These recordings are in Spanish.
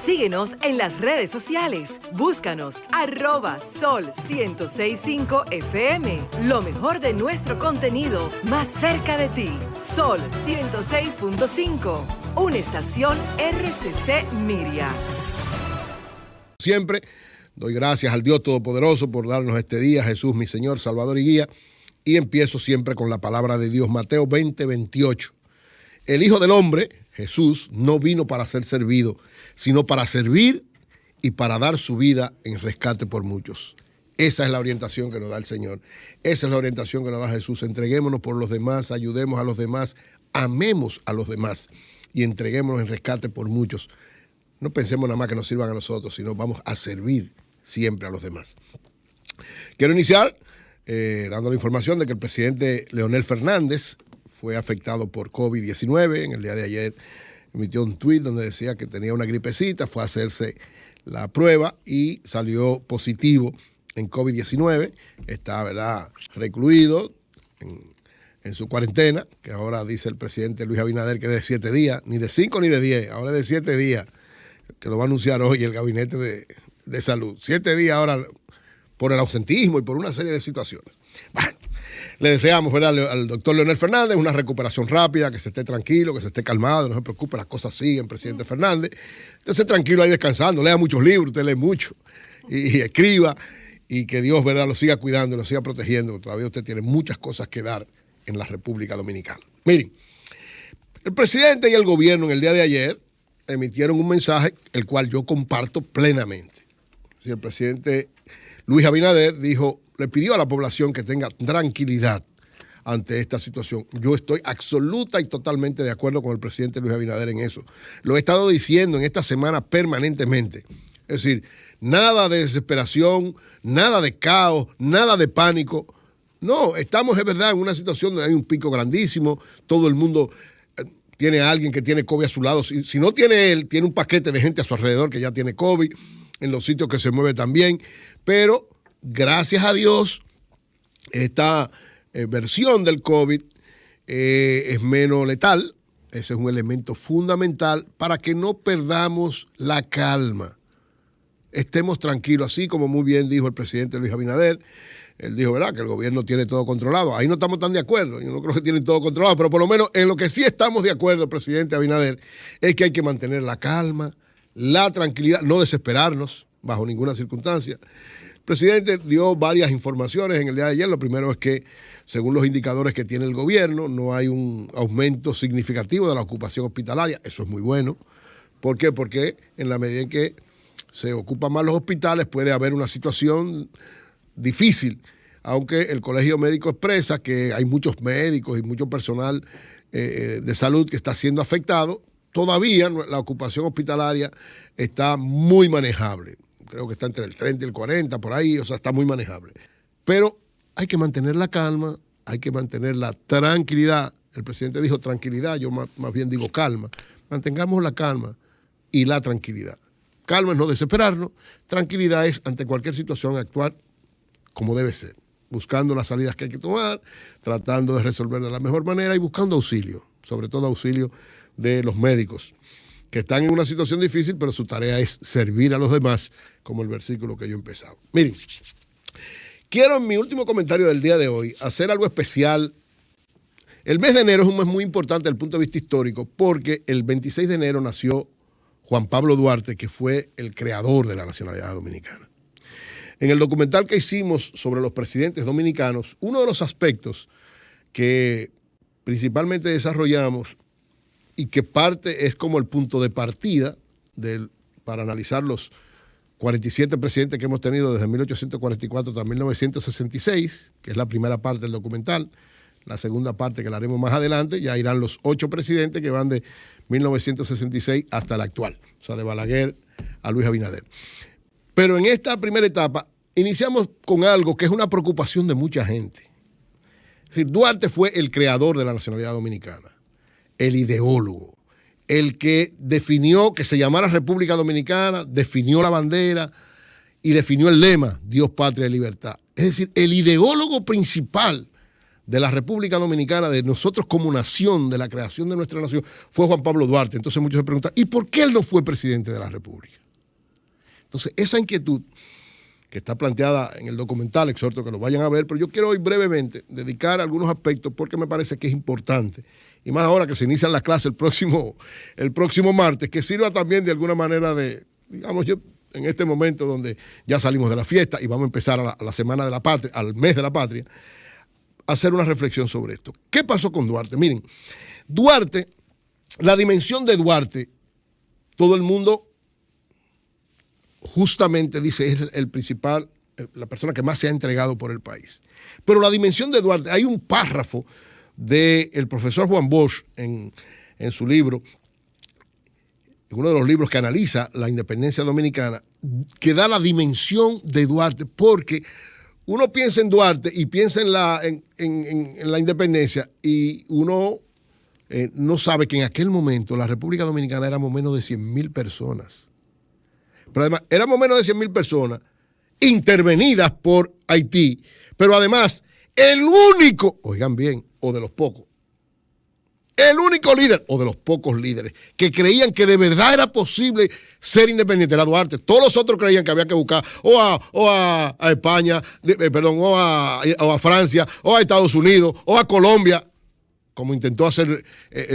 Síguenos en las redes sociales. Búscanos @Sol1065 FM. Lo mejor de nuestro contenido más cerca de ti. Sol 106.5. Una estación RCC Miria. Siempre doy gracias al Dios Todopoderoso por darnos este día, Jesús, mi Señor, Salvador y Guía. Y empiezo siempre con la palabra de Dios, Mateo 20:28. El Hijo del Hombre, Jesús, no vino para ser servido, sino para servir y para dar su vida en rescate por muchos. Esa es la orientación que nos da el Señor. Esa es la orientación que nos da Jesús. Entreguémonos por los demás, ayudemos a los demás, amemos a los demás y entreguémonos en rescate por muchos. No pensemos nada más que nos sirvan a nosotros, sino vamos a servir siempre a los demás. Quiero iniciar dando la información de que el presidente Leonel Fernández fue afectado por COVID-19. En el día de ayer emitió un tuit donde decía que tenía una gripecita, fue a hacerse la prueba y salió positivo en COVID-19. Está, ¿verdad?, recluido en su cuarentena, que ahora dice el presidente Luis Abinader que es de 7 días, ni de 5 ni de 10, ahora es de 7 días, que lo va a anunciar hoy el Gabinete de Salud. 7 días ahora por el ausentismo y por una serie de situaciones. Bueno, le deseamos, ¿verdad?, al doctor Leonel Fernández una recuperación rápida, que se esté tranquilo, que se esté calmado, no se preocupe, las cosas siguen, presidente Fernández. Usted esté tranquilo ahí descansando, lea muchos libros, usted lee mucho y escriba, y que Dios, ¿verdad?, lo siga cuidando, lo siga protegiendo, porque todavía usted tiene muchas cosas que dar en la República Dominicana. Miren, el presidente y el gobierno en el día de ayer emitieron un mensaje, el cual yo comparto plenamente. El presidente Luis Abinader le pidió a la población que tenga tranquilidad ante esta situación. Yo estoy absoluta y totalmente de acuerdo con el presidente Luis Abinader en eso. Lo he estado diciendo en esta semana permanentemente. Es decir, nada de desesperación, nada de caos, nada de pánico. No, estamos, es verdad, en una situación donde hay un pico grandísimo, todo el mundo tiene a alguien que tiene COVID a su lado. Si no tiene él, tiene un paquete de gente a su alrededor que ya tiene COVID, en los sitios que se mueve también, pero gracias a Dios esta versión del COVID es menos letal. Ese es un elemento fundamental para que no perdamos la calma. Estemos tranquilos, así como muy bien dijo el presidente Luis Abinader. Él dijo, ¿verdad?, que el gobierno tiene todo controlado. Ahí no estamos tan de acuerdo. Yo no creo que tienen todo controlado, pero por lo menos en lo que sí estamos de acuerdo, el presidente Abinader, es que hay que mantener la calma, la tranquilidad, no desesperarnos bajo ninguna circunstancia. El presidente dio varias informaciones en el día de ayer. Lo primero es que, según los indicadores que tiene el gobierno, no hay un aumento significativo de la ocupación hospitalaria. Eso es muy bueno. ¿Por qué? Porque en la medida en que se ocupan más los hospitales puede haber una situación difícil, aunque el Colegio Médico expresa que hay muchos médicos y mucho personal de salud que está siendo afectado. Todavía la ocupación hospitalaria está muy manejable. Creo que está entre el 30 y el 40, por ahí, o sea, está muy manejable. Pero hay que mantener la calma, hay que mantener la tranquilidad. El presidente dijo tranquilidad, yo más bien digo calma. Mantengamos la calma y la tranquilidad. Calma es no desesperarnos, tranquilidad es ante cualquier situación actuar como debe ser, buscando las salidas que hay que tomar, tratando de resolver de la mejor manera y buscando auxilio, sobre todo auxilio de los médicos, que están en una situación difícil, pero su tarea es servir a los demás, como el versículo que yo empezaba. Miren, quiero en mi último comentario del día de hoy hacer algo especial. El mes de enero es un mes muy importante desde el punto de vista histórico, porque el 26 de enero nació Juan Pablo Duarte, que fue el creador de la nacionalidad dominicana. En el documental que hicimos sobre los presidentes dominicanos, uno de los aspectos que principalmente desarrollamos y que parte es como el punto de partida para analizar los 47 presidentes que hemos tenido desde 1844 hasta 1966, que es la primera parte del documental. La segunda parte, que la haremos más adelante, ya irán los 8 presidentes que van de 1966 hasta el actual, o sea, de Balaguer a Luis Abinader. Pero en esta primera etapa iniciamos con algo que es una preocupación de mucha gente. Es decir, Duarte fue el creador de la nacionalidad dominicana, el ideólogo, el que definió que se llamara República Dominicana, definió la bandera y definió el lema, Dios, Patria y Libertad. Es decir, el ideólogo principal de la República Dominicana, de nosotros como nación, de la creación de nuestra nación, fue Juan Pablo Duarte. Entonces muchos se preguntan, ¿y por qué él no fue presidente de la República? Entonces, esa inquietud que está planteada en el documental, exhorto que lo vayan a ver, pero yo quiero hoy brevemente dedicar algunos aspectos porque me parece que es importante, y más ahora que se inician las clases el próximo martes, que sirva también de alguna manera de, digamos, yo en este momento donde ya salimos de la fiesta y vamos a empezar a la Semana de la Patria, al mes de la Patria, hacer una reflexión sobre esto. ¿Qué pasó con Duarte? Miren, Duarte, la dimensión de Duarte, todo el mundo justamente dice es el principal, la persona que más se ha entregado por el país. Pero la dimensión de Duarte, hay un párrafo del profesor Juan Bosch en su libro, uno de los libros que analiza la independencia dominicana, que da la dimensión de Duarte, porque uno piensa en Duarte y piensa en la independencia y uno no sabe que en aquel momento la República Dominicana éramos menos de 100,000 personas. Pero además, éramos menos de 100,000 personas intervenidas por Haití, pero además, el único, oigan bien, o de los pocos, el único líder, o de los pocos líderes, que creían que de verdad era posible ser independiente era Duarte. Todos los otros creían que había que buscar o a España, o a Francia, o a Estados Unidos, o a Colombia, como intentó hacer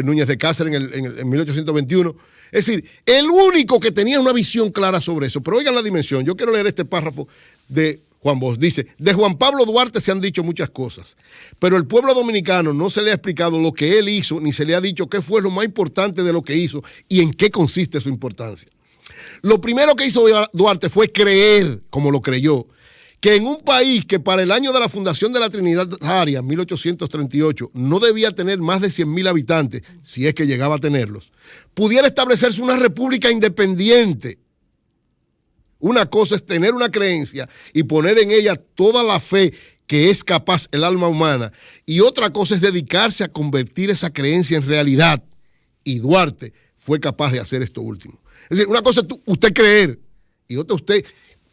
Núñez de Cáceres en 1821. Es decir, el único que tenía una visión clara sobre eso. Pero oigan la dimensión. Yo quiero leer este párrafo de Juan Bosch. Dice, de Juan Pablo Duarte se han dicho muchas cosas, pero el pueblo dominicano no se le ha explicado lo que él hizo, ni se le ha dicho qué fue lo más importante de lo que hizo y en qué consiste su importancia. Lo primero que hizo Duarte fue creer, como lo creyó, que en un país que para el año de la fundación de la Trinitaria, 1838, no debía tener más de 100,000 habitantes, si es que llegaba a tenerlos, pudiera establecerse una república independiente. Una cosa es tener una creencia y poner en ella toda la fe que es capaz el alma humana, y otra cosa es dedicarse a convertir esa creencia en realidad. Y Duarte fue capaz de hacer esto último. Es decir, una cosa es usted creer y otra usted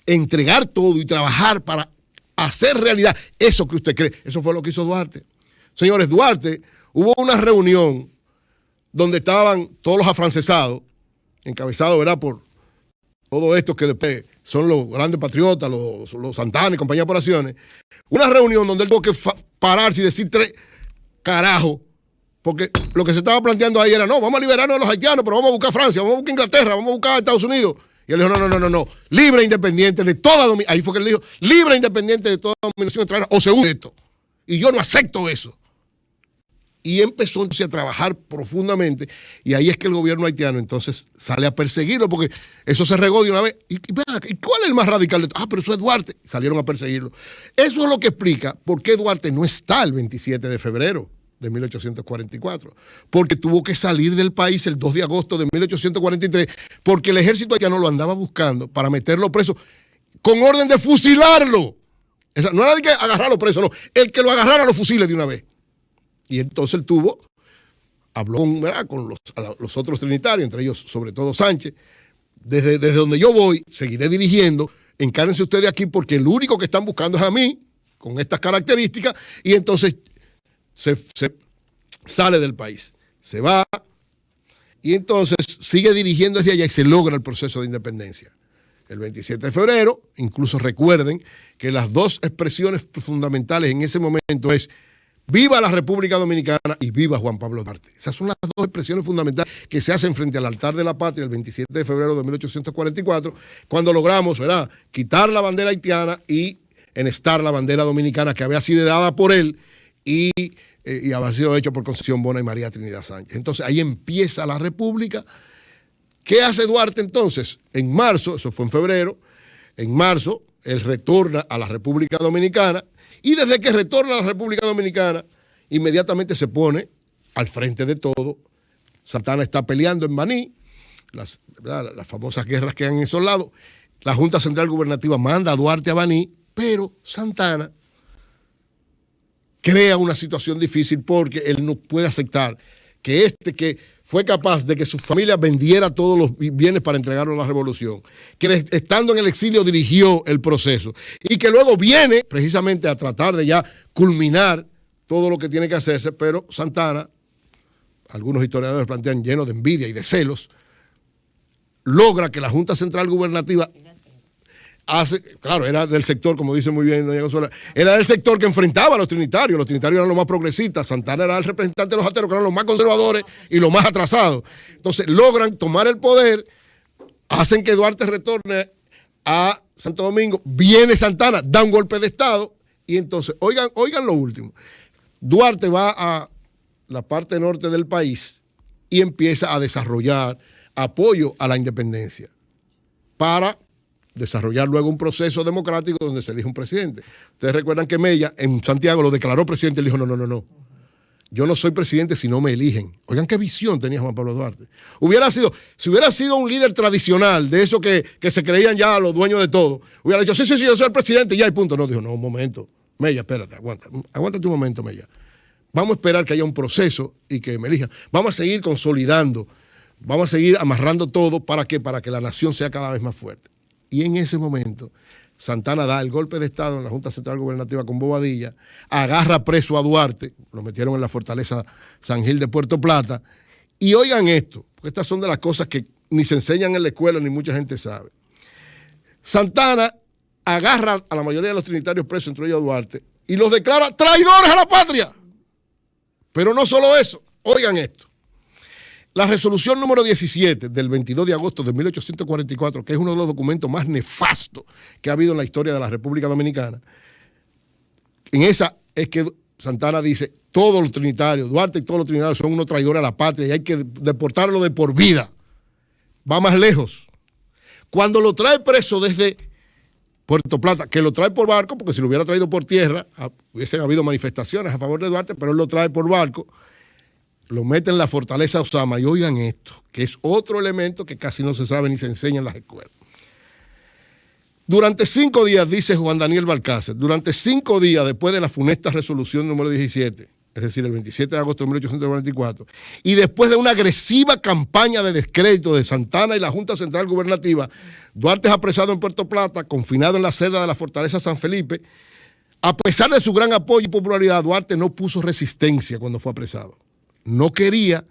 entregar todo y trabajar para hacer realidad eso que usted cree. Eso fue lo que hizo Duarte. Señores, Duarte, hubo una reunión donde estaban todos los afrancesados, encabezados, ¿verdad?, por todos estos que después son los grandes patriotas, los Santana y compañía por acciones. Una reunión donde él tuvo que pararse y decir 3 carajos, porque lo que se estaba planteando ahí era, no, vamos a liberarnos de los haitianos, pero vamos a buscar Francia, vamos a buscar Inglaterra, vamos a buscar Estados Unidos. Y él dijo, no, libre e independiente de toda dominación. Ahí fue que él dijo, libre e independiente de toda dominación extranjera, o se une esto. Y yo no acepto eso. Y empezó entonces a trabajar profundamente, y ahí es que el gobierno haitiano entonces sale a perseguirlo, porque eso se regó de una vez. ¿Y cuál es el más radical de todo? Pero eso es Duarte. Salieron a perseguirlo. Eso es lo que explica por qué Duarte no está el 27 de febrero de 1844, porque tuvo que salir del país el 2 de agosto de 1843, porque el ejército haitiano lo andaba buscando para meterlo preso, con orden de fusilarlo. No era de que agarrarlo preso, no. El que lo agarrara lo fusile de una vez. Y entonces él habló con los otros trinitarios, entre ellos sobre todo Sánchez. Desde donde yo voy, seguiré dirigiendo, encárguense ustedes aquí porque el único que están buscando es a mí, con estas características, y entonces se sale del país, se va, y entonces sigue dirigiendo desde allá y se logra el proceso de independencia. El 27 de febrero, incluso recuerden que las dos expresiones fundamentales en ese momento es viva la República Dominicana y viva Juan Pablo Duarte. Esas son las dos expresiones fundamentales que se hacen frente al altar de la patria el 27 de febrero de 1844, cuando logramos, ¿verdad?, quitar la bandera haitiana y enestar la bandera dominicana que había sido dada por él y había sido hecho por Concepción Bona y María Trinidad Sánchez. Entonces ahí empieza la República. ¿Qué hace Duarte entonces? En marzo, eso fue en febrero, en marzo él retorna a la República Dominicana. Y desde que retorna a la República Dominicana, inmediatamente se pone al frente de todo. Santana está peleando en Baní, las famosas guerras que hay en esos lados. La Junta Central Gubernativa manda a Duarte a Baní, pero Santana crea una situación difícil porque él no puede aceptar que que fue capaz de que su familia vendiera todos los bienes para entregarlo a la revolución, que estando en el exilio dirigió el proceso y que luego viene precisamente a tratar de ya culminar todo lo que tiene que hacerse, pero Santana, algunos historiadores plantean lleno de envidia y de celos, logra que la Junta Central Gubernativa claro, era del sector, como dice muy bien doña Consuela, era del sector que enfrentaba a los trinitarios eran los más progresistas, Santana era el representante de los ateros, que eran los más conservadores y los más atrasados. Entonces logran tomar el poder, hacen que Duarte retorne a Santo Domingo, viene Santana, da un golpe de Estado, y entonces, oigan lo último, Duarte va a la parte norte del país y empieza a desarrollar apoyo a la independencia para desarrollar luego un proceso democrático donde se elige un presidente. Ustedes recuerdan que Mella en Santiago lo declaró presidente y le dijo, no, yo no soy presidente si no me eligen. Oigan qué visión tenía Juan Pablo Duarte. Si hubiera sido un líder tradicional, de eso que se creían ya los dueños de todo, hubiera dicho, sí, yo soy el presidente y ya, y punto. No, dijo, no, un momento, Mella, espérate, aguántate un momento, Mella. Vamos a esperar que haya un proceso y que me elijan. Vamos a seguir consolidando, vamos a seguir amarrando todo, ¿para qué? Para que la nación sea cada vez más fuerte. Y en ese momento, Santana da el golpe de Estado en la Junta Central Gubernativa con Bobadilla, agarra preso a Duarte, lo metieron en la fortaleza San Gil de Puerto Plata, y oigan esto, porque estas son de las cosas que ni se enseñan en la escuela ni mucha gente sabe. Santana agarra a la mayoría de los trinitarios presos, entre ellos a Duarte, y los declara traidores a la patria. Pero no solo eso, oigan esto. La resolución número 17 del 22 de agosto de 1844, que es uno de los documentos más nefastos que ha habido en la historia de la República Dominicana, en esa es que Santana dice, todos los trinitarios, Duarte y todos los trinitarios son unos traidores a la patria y hay que deportarlo de por vida. Va más lejos. Cuando lo trae preso desde Puerto Plata, que lo trae por barco, porque si lo hubiera traído por tierra, hubiesen habido manifestaciones a favor de Duarte, pero él lo trae por barco, lo mete en la fortaleza Osama, y oigan esto, que es otro elemento que casi no se sabe ni se enseña en las escuelas. Durante 5 días, dice Juan Daniel Balcácer, durante 5 días después de la funesta resolución número 17, es decir, el 27 de agosto de 1844, y después de una agresiva campaña de descrédito de Santana y la Junta Central Gubernativa, Duarte es apresado en Puerto Plata, confinado en la celda de la fortaleza San Felipe. A pesar de su gran apoyo y popularidad, Duarte no puso resistencia cuando fue apresado. No quería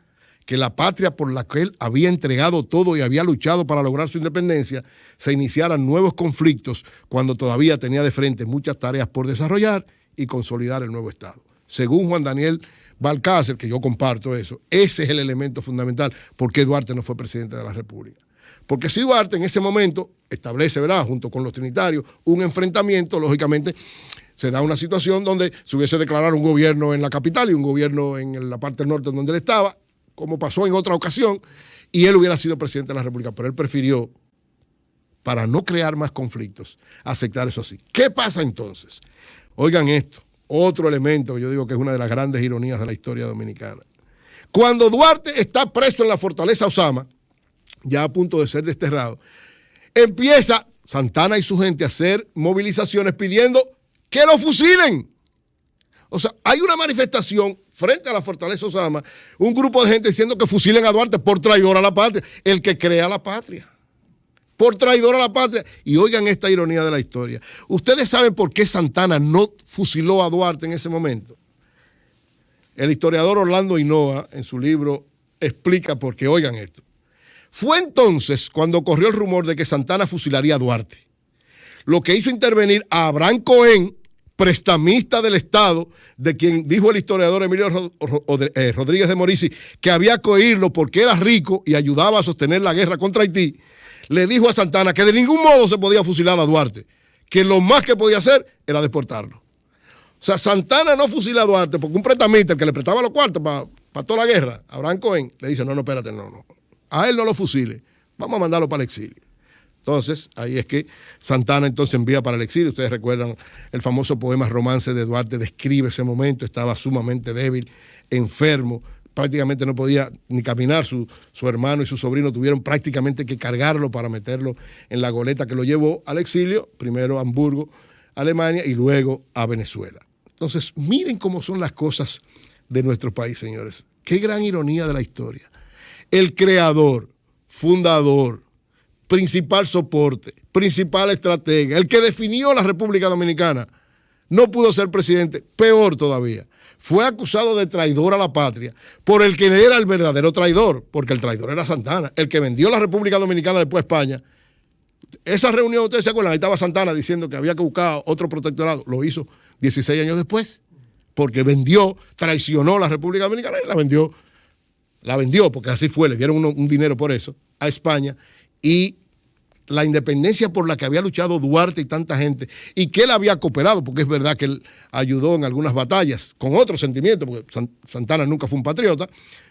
que la patria por la que él había entregado todo y había luchado para lograr su independencia, se iniciaran nuevos conflictos cuando todavía tenía de frente muchas tareas por desarrollar y consolidar el nuevo Estado. Según Juan Daniel Balcácer, que yo comparto eso, ese es el elemento fundamental por qué Duarte no fue presidente de la República. Porque si Duarte en ese momento establece, ¿verdad?, junto con los trinitarios, un enfrentamiento, lógicamente se da una situación donde se hubiese declarado un gobierno en la capital y un gobierno en la parte norte donde él estaba, como pasó en otra ocasión, y él hubiera sido presidente de la República, pero él prefirió, para no crear más conflictos, aceptar eso así. ¿Qué pasa entonces? Oigan esto, otro elemento que yo digo que es una de las grandes ironías de la historia dominicana. Cuando Duarte está preso en la fortaleza Osama, ya a punto de ser desterrado, empieza Santana y su gente a hacer movilizaciones pidiendo que lo fusilen. O sea, hay una manifestación frente a la fortaleza Osama, un grupo de gente diciendo que fusilen a Duarte por traidor a la patria, el que crea la patria, por traidor a la patria. Y oigan esta ironía de la historia. ¿Ustedes saben por qué Santana no fusiló a Duarte en ese momento? El historiador Orlando Hinoa, en su libro, explica por qué. Oigan esto. Fue entonces cuando corrió el rumor de que Santana fusilaría a Duarte, lo que hizo intervenir a Abraham Cohen, prestamista del Estado, de quien dijo el historiador Emilio Rodríguez de Morici que había que oírlo porque era rico y ayudaba a sostener la guerra contra Haití. Le dijo a Santana que de ningún modo se podía fusilar a Duarte, que lo más que podía hacer era deportarlo. O sea, Santana no fusila a Duarte porque un prestamista, el que le prestaba los cuartos para toda la guerra, Abraham Cohen, le dice, no, espérate, no. A él no lo fusile, vamos a mandarlo para el exilio. Entonces, ahí es que Santana entonces envía para el exilio. Ustedes recuerdan el famoso poema Romance de Duarte, describe ese momento, estaba sumamente débil, enfermo, prácticamente no podía ni caminar, su hermano y su sobrino tuvieron prácticamente que cargarlo para meterlo en la goleta que lo llevó al exilio, primero a Hamburgo, Alemania, y luego a Venezuela. Entonces, miren cómo son las cosas de nuestro país, señores. Qué gran ironía de la historia. El creador, fundador, principal soporte, principal estratega, el que definió la República Dominicana, no pudo ser presidente, peor todavía. fue acusado de traidor a la patria por el que era el verdadero traidor, porque el traidor era Santana, el que vendió la República Dominicana después a España. Esa reunión, ustedes se acuerdan, ahí estaba Santana diciendo que había que buscar otro protectorado. Lo hizo 16 años después, porque traicionó la República Dominicana y la vendió, porque así fue, le dieron un dinero por eso a España, y la independencia por la que había luchado Duarte y tanta gente, y que él había cooperado, porque es verdad que él ayudó en algunas batallas, con otros sentimientos, porque Santana nunca fue un patriota,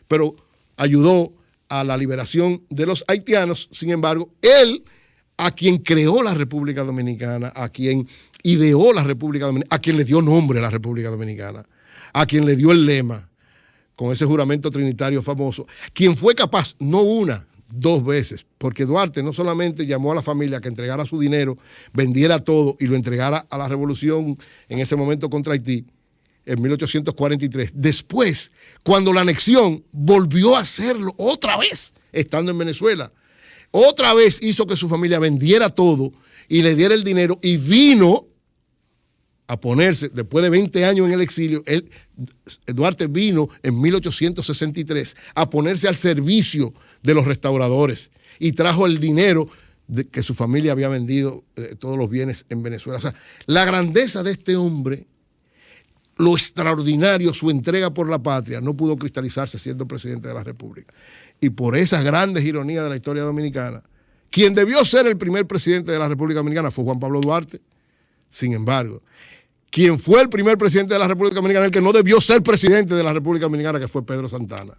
pero ayudó a la liberación de los haitianos. Sin embargo, él, a quien creó la República Dominicana, a quien ideó la República Dominicana, a quien le dio nombre a la República Dominicana, a quien le dio el lema, con ese juramento trinitario famoso, quien fue capaz, no una, 2 veces, porque Duarte no solamente llamó a la familia a que entregara su dinero, vendiera todo y lo entregara a la revolución en ese momento contra Haití, en 1843. Después, cuando la anexión, volvió a hacerlo otra vez, estando en Venezuela. Otra vez hizo que su familia vendiera todo y le diera el dinero, y vino a ponerse, después de 20 años en el exilio, Duarte vino en 1863 a ponerse al servicio de los restauradores y trajo el dinero que su familia había vendido, todos los bienes en Venezuela. O sea, la grandeza de este hombre, lo extraordinario, su entrega por la patria, no pudo cristalizarse siendo presidente de la República. Y por esas grandes ironías de la historia dominicana, quien debió ser el primer presidente de la República Dominicana fue Juan Pablo Duarte. Sin embargo, quien fue el primer presidente de la República Dominicana, el que no debió ser presidente de la República Dominicana, que fue Pedro Santana.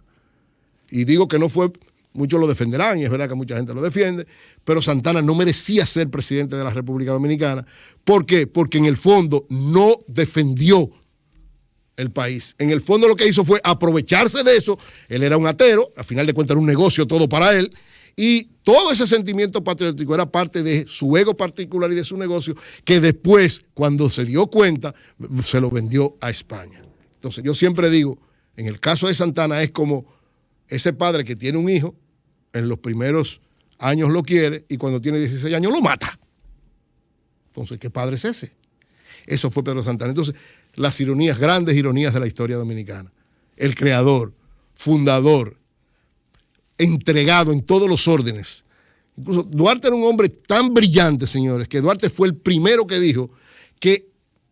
Y digo que no fue, muchos lo defenderán, y es verdad que mucha gente lo defiende, pero Santana no merecía ser presidente de la República Dominicana. ¿Por qué? Porque en el fondo no defendió el país. En el fondo lo que hizo fue aprovecharse de eso. Él era un atero, al final de cuentas era un negocio todo para él, y todo ese sentimiento patriótico era parte de su ego particular y de su negocio, que después, cuando se dio cuenta, se lo vendió a España. Entonces yo siempre digo, en el caso de Santana es como ese padre que tiene un hijo, en los primeros años lo quiere y cuando tiene 16 años lo mata. Entonces, ¿qué padre es ese? Eso fue Pedro Santana. Entonces, las ironías, grandes ironías de la historia dominicana. El creador, fundador, entregado en todos los órdenes. Incluso Duarte era un hombre tan brillante, señores, que Duarte fue el primero que dijo que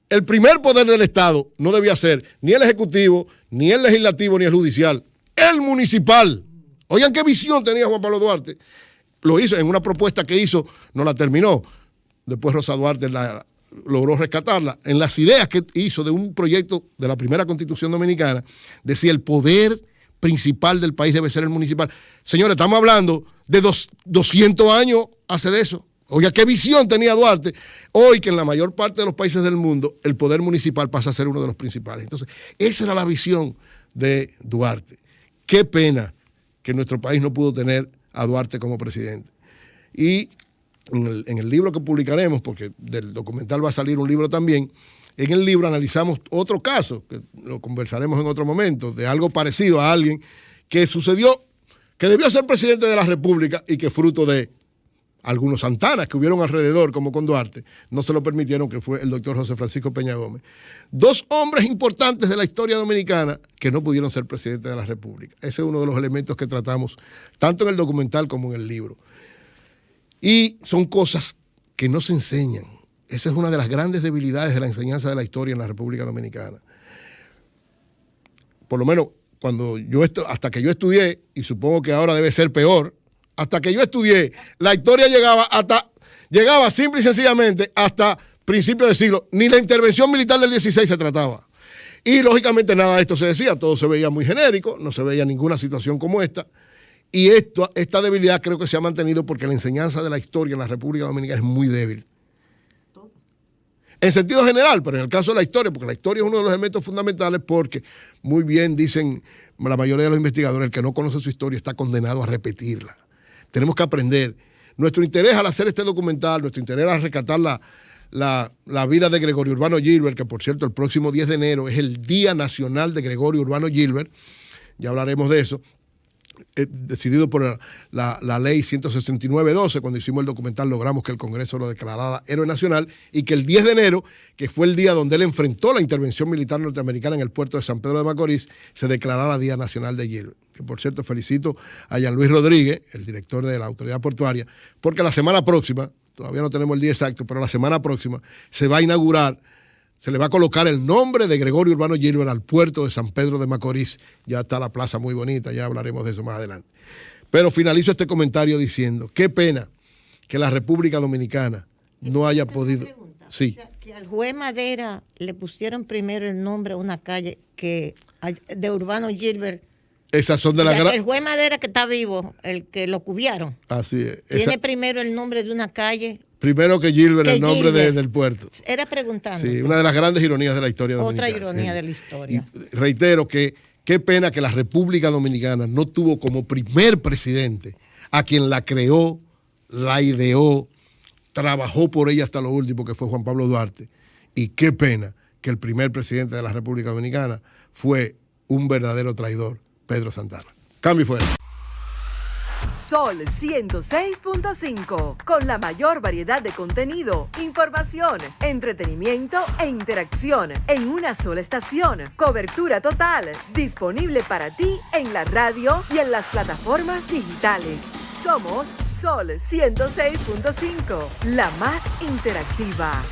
el primer poder del Estado no debía ser ni el ejecutivo, ni el legislativo, ni el judicial, el municipal. Oigan qué visión tenía Juan Pablo Duarte. Lo hizo en una propuesta que hizo, no la terminó. Después Rosa Duarte logró rescatarla. En las ideas que hizo de un proyecto de la primera Constitución Dominicana, decía el poder principal del país debe ser el municipal. Señores, estamos hablando de 200 años hace de eso. Oiga, qué visión tenía Duarte. Hoy que en la mayor parte de los países del mundo el poder municipal pasa a ser uno de los principales. Entonces, esa era la visión de Duarte. Qué pena que nuestro país no pudo tener a Duarte como presidente. Y en el libro que publicaremos, porque del documental va a salir un libro también, en el libro analizamos otro caso, que lo conversaremos en otro momento, de algo parecido a alguien que sucedió, que debió ser presidente de la República y que fruto de algunos Santanas que hubieron alrededor, como con Duarte, no se lo permitieron, que fue el doctor José Francisco Peña Gómez. 2 hombres importantes de la historia dominicana que no pudieron ser presidentes de la República. Ese es uno de los elementos que tratamos tanto en el documental como en el libro. Y son cosas que no se enseñan. Esa es una de las grandes debilidades de la enseñanza de la historia en la República Dominicana. Por lo menos hasta que yo estudié, y supongo que ahora debe ser peor, hasta que yo estudié, la historia llegaba simple y sencillamente hasta principios del siglo. Ni la intervención militar del 16 se trataba. Y lógicamente nada de esto se decía, todo se veía muy genérico, no se veía ninguna situación como esta. Y esta debilidad creo que se ha mantenido porque la enseñanza de la historia en la República Dominicana es muy débil. En sentido general, pero en el caso de la historia, porque la historia es uno de los elementos fundamentales, porque muy bien dicen la mayoría de los investigadores, el que no conoce su historia está condenado a repetirla. Tenemos que aprender. Nuestro interés al hacer este documental, nuestro interés al rescatar la vida de Gregorio Urbano Gilbert, que por cierto el próximo 10 de enero es el Día Nacional de Gregorio Urbano Gilbert, ya hablaremos de eso, decidido por la ley 169-12, cuando hicimos el documental logramos que el Congreso lo declarara héroe nacional y que el 10 de enero, que fue el día donde él enfrentó la intervención militar norteamericana en el puerto de San Pedro de Macorís, se declarara Día Nacional de Gilbert. Que por cierto felicito a Jean Luis Rodríguez, el director de la Autoridad Portuaria, porque la semana próxima, todavía no tenemos el día exacto, pero la semana próxima se va a inaugurar, se le va a colocar el nombre de Gregorio Urbano Gilbert al puerto de San Pedro de Macorís. Ya está la plaza muy bonita, ya hablaremos de eso más adelante. Pero finalizo este comentario diciendo, qué pena que la República Dominicana no haya podido... Sí. Que al juez Madera le pusieron primero el nombre a una calle que de Urbano Gilbert. Esas son de la El juez Madera que está vivo, el que lo cubrieron. Así es. Tiene primero el nombre de una calle. Primero que Gilbert, el nombre del puerto. Era preguntando. Sí, una de las grandes ironías de la historia dominicana. Otra ironía de la historia. Y reitero que qué pena que la República Dominicana no tuvo como primer presidente a quien la creó, la ideó, trabajó por ella hasta lo último, que fue Juan Pablo Duarte. Y qué pena que el primer presidente de la República Dominicana fue un verdadero traidor, Pedro Santana. Cambio y fuera. Sol 106.5, con la mayor variedad de contenido, información, entretenimiento e interacción en una sola estación. Cobertura total, disponible para ti en la radio y en las plataformas digitales. Somos Sol 106.5, la más interactiva.